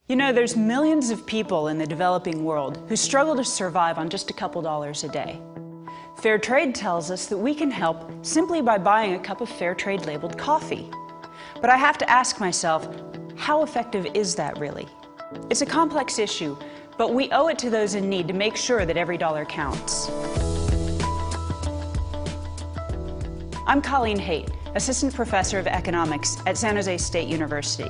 You know, there's millions of people in the developing world who struggle to survive on just a couple dollars a day. Fair trade tells us that we can help simply by buying a cup of fair trade labeled coffee. But I have to ask myself, how effective is that really? It's a complex issue, but we owe it to those in need to make sure that every dollar counts. I'm Colleen Haight, Assistant Professor of Economics at San Jose State University.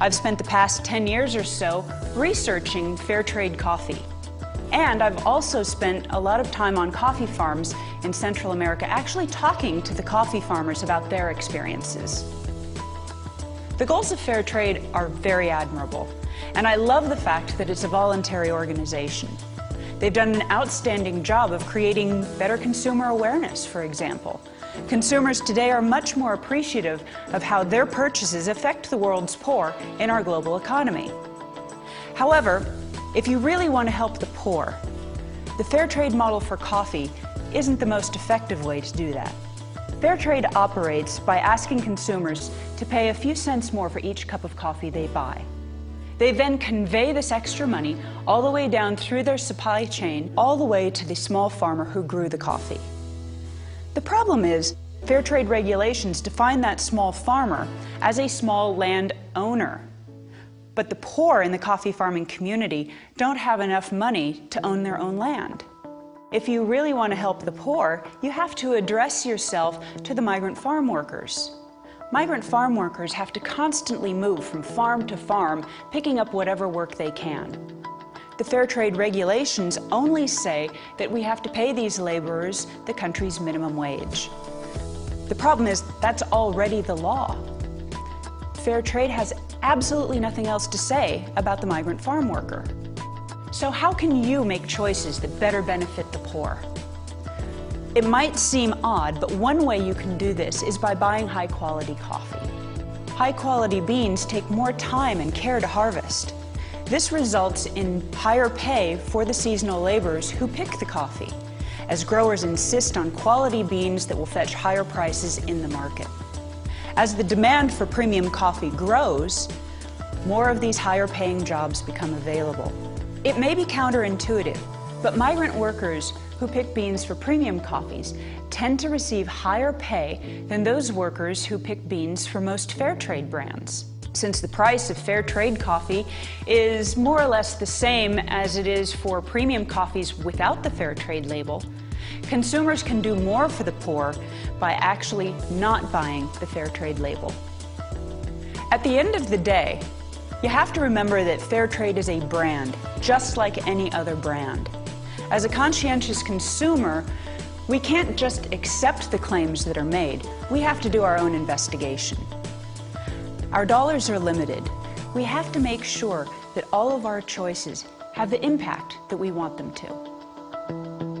I've spent the past 10 years or so researching fair trade coffee. And I've also spent a lot of time on coffee farms in Central America, actually talking to the coffee farmers about their experiences. The goals of fair trade are very admirable, and I love the fact that it's a voluntary organization. They've done an outstanding job of creating better consumer awareness, for example. Consumers today are much more appreciative of how their purchases affect the world's poor in our global economy. However, if you really want to help the poor, the fair trade model for coffee isn't the most effective way to do that. Fair trade operates by asking consumers to pay a few cents more for each cup of coffee they buy. They then convey this extra money all the way down through their supply chain, all the way to the small farmer who grew the coffee. The problem is, fair trade regulations define that small farmer as a small land owner. But the poor in the coffee farming community don't have enough money to own their own land. If you really want to help the poor, you have to address yourself to the migrant farm workers. Migrant farm workers have to constantly move from farm to farm, picking up whatever work they can. The fair trade regulations only say that we have to pay these laborers the country's minimum wage. The problem is that's already the law. Fair trade has absolutely nothing else to say about the migrant farm worker. So how can you make choices that better benefit the poor? It might seem odd, but one way you can do this is by buying high-quality coffee. High-quality beans take more time and care to harvest. This results in higher pay for the seasonal laborers who pick the coffee, as growers insist on quality beans that will fetch higher prices in the market. As the demand for premium coffee grows, more of these higher-paying jobs become available. It may be counterintuitive, but migrant workers who pick beans for premium coffees tend to receive higher pay than those workers who pick beans for most fair trade brands. Since the price of fair trade coffee is more or less the same as it is for premium coffees without the fair trade label, consumers can do more for the poor by actually not buying the fair trade label. At the end of the day, you have to remember that fair trade is a brand, just like any other brand. As a conscientious consumer, we can't just accept the claims that are made. We have to do our own investigation. Our dollars are limited. We have to make sure that all of our choices have the impact that we want them to.